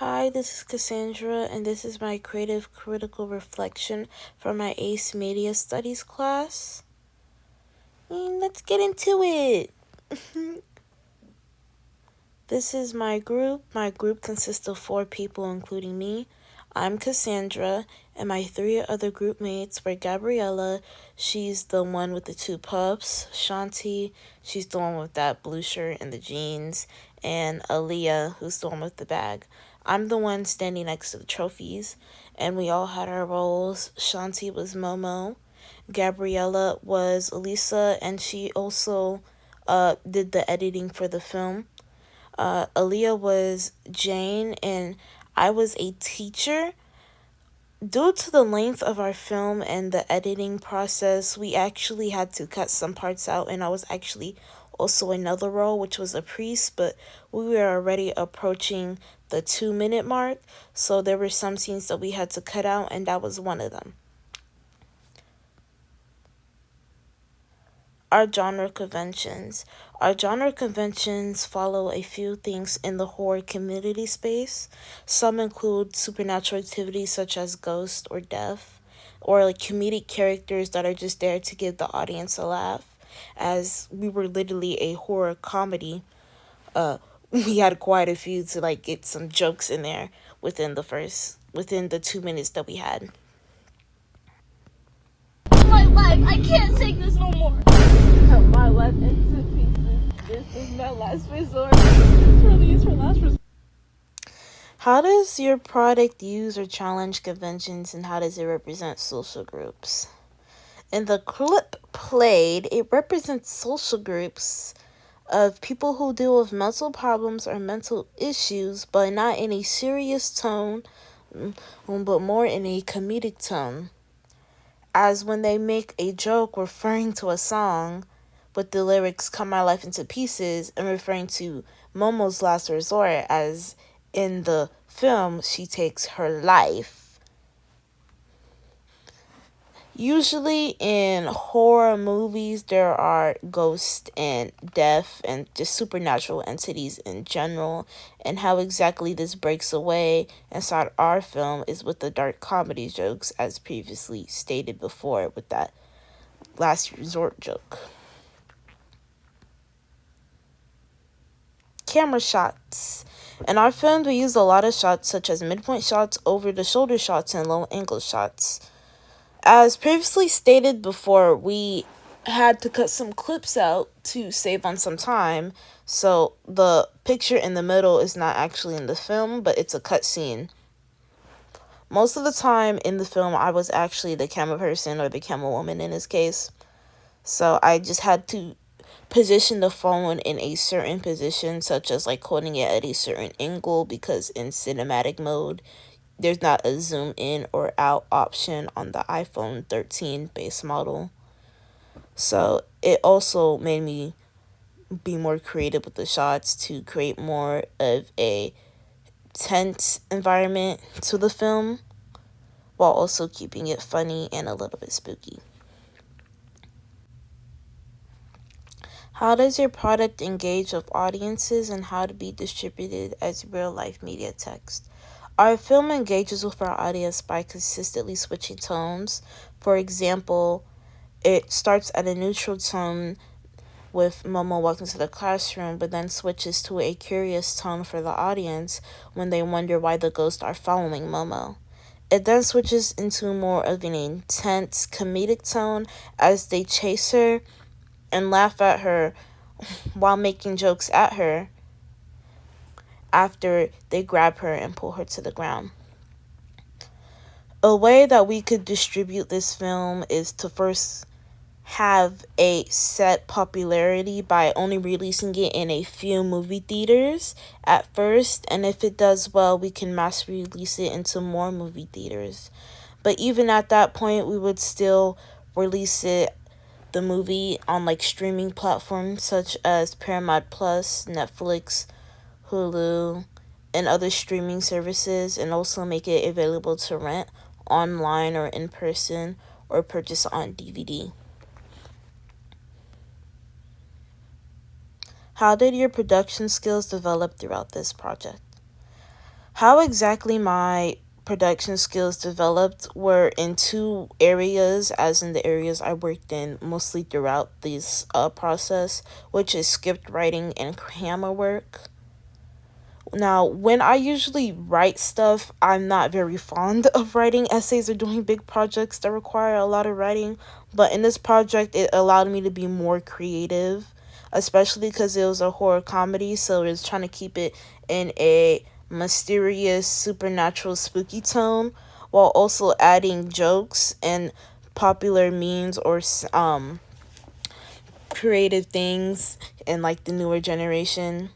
Hi, this is Cassandra, and this is my creative critical reflection from my AICE Media Studies class. Let's get into it. This is my group. My group consists of 4 people, including me. I'm Cassandra, and my 3 other group mates were Gabriella. She's the one with the 2 pups. Shanti, she's the one with that blue shirt and the jeans. And Aaliyah, who's the one with the bag. I'm the one standing next to the trophies, and we all had our roles. Shanti was Momo. Gabriella was Elisa, and she also did the editing for the film. Aaliyah was Jane, and I was a teacher. Due to the length of our film and the editing process, we actually had to cut some parts out, and I was actually also another role, which was a priest, but we were already approaching the 2-minute mark, so there were some scenes that we had to cut out, and that was one of them. Our genre conventions. Our genre conventions follow a few things in the horror community space. Some include supernatural activities such as ghosts or death, or like comedic characters that are just there to give the audience a laugh. As we were literally a horror comedy, we had quite a few to like get some jokes in there within the 2 minutes that we had. My life, I can't take this no more. My life into pieces. This is my last resort. This really is her last resort. How does your product use or challenge conventions, and how does it represent social groups? In the clip played, it represents social groups of people who deal with mental problems or mental issues, but not in a serious tone, but more in a comedic tone. As when they make a joke referring to a song, with the lyrics "Cut my life into pieces" and referring to Momo's last resort, as in the film she takes her life. Usually in horror movies there are ghosts and death and just supernatural entities in general, and how exactly this breaks away inside our film is with the dark comedy jokes, as previously stated before with that last resort joke. Camera shots. In our film, we use a lot of shots such as midpoint shots, over-the-shoulder shots, and low-angle shots. As previously stated before, we had to cut some clips out to save on some time, so the picture in the middle is not actually in the film, but it's a cut scene. Most of the time in the film, I was actually the camera person, or the camera woman in this case, so I just had to position the phone in a certain position, such as like holding it at a certain angle, because in cinematic mode there's not a zoom in or out option on the iPhone 13 base model. So it also made me be more creative with the shots to create more of a tense environment to the film, while also keeping it funny and a little bit spooky. How does your product engage with audiences, and how to be distributed as real-life media text? Our film engages with our audience by consistently switching tones. For example, it starts at a neutral tone with Momo walking to the classroom, but then switches to a curious tone for the audience when they wonder why the ghosts are following Momo. It then switches into more of an intense comedic tone as they chase her and laugh at her while making jokes at her after they grab her and pull her to the ground. A way that we could distribute this film is to first have a set popularity by only releasing it in a few movie theaters at first, and if it does well, we can mass release it into more movie theaters. But even at that point, we would still release the movie on like streaming platforms such as Paramount Plus, Netflix, Hulu, and other streaming services, and also make it available to rent online or in person, or purchase on DVD. How did your production skills develop throughout this project? How exactly my production skills developed were in two areas, as in the areas I worked in mostly throughout this process, which is script writing and camera work. Now, when I usually write stuff, I'm not very fond of writing essays or doing big projects that require a lot of writing. But in this project, it allowed me to be more creative, especially because it was a horror comedy. So it was trying to keep it in a mysterious, supernatural, spooky tone while also adding jokes and popular memes or creative things in like the newer generation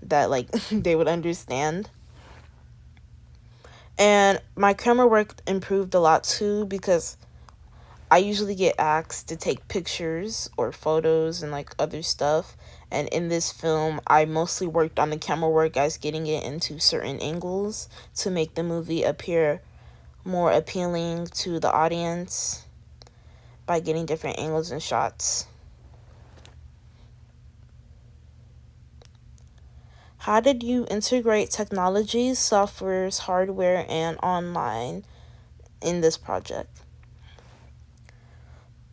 that like they would understand. And my camera work improved a lot too because I usually get asked to take pictures or photos and like other stuff. And in this film, I mostly worked on the camera work as getting it into certain angles to make the movie appear more appealing to the audience by getting different angles and shots. How did you integrate technologies, softwares, hardware, and online in this project?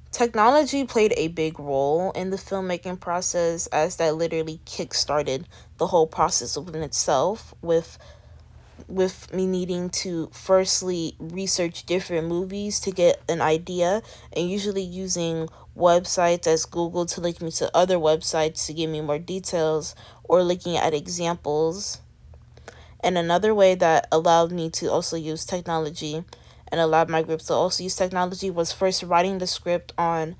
Technology played a big role in the filmmaking process as that literally kickstarted the whole process within itself with me needing to firstly research different movies to get an idea and usually using websites as Google to link me to other websites to give me more details or looking at examples. And another way that allowed me to also use technology and allowed my group to also use technology was first writing the script on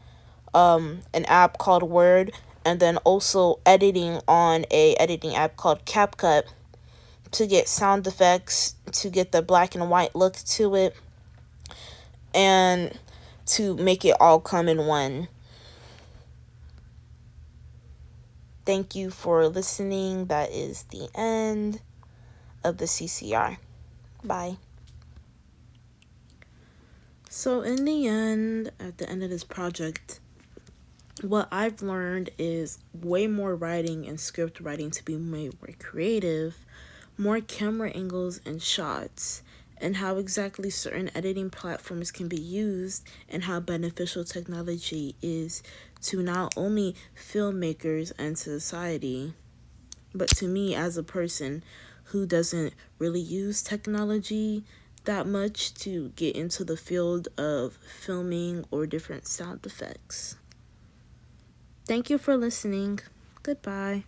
an app called Word, and then also editing on a editing app called CapCut to get sound effects, to get the black and white look to it, and to make it all come in one. Thank you for listening. That is the end of the CCR. Bye. So in the end, at the end of this project, what I've learned is way more writing and script writing to be made more creative, more camera angles and shots, and how exactly certain editing platforms can be used, and how beneficial technology is to not only filmmakers and society, but to me as a person who doesn't really use technology that much to get into the field of filming or different sound effects. Thank you for listening. Goodbye.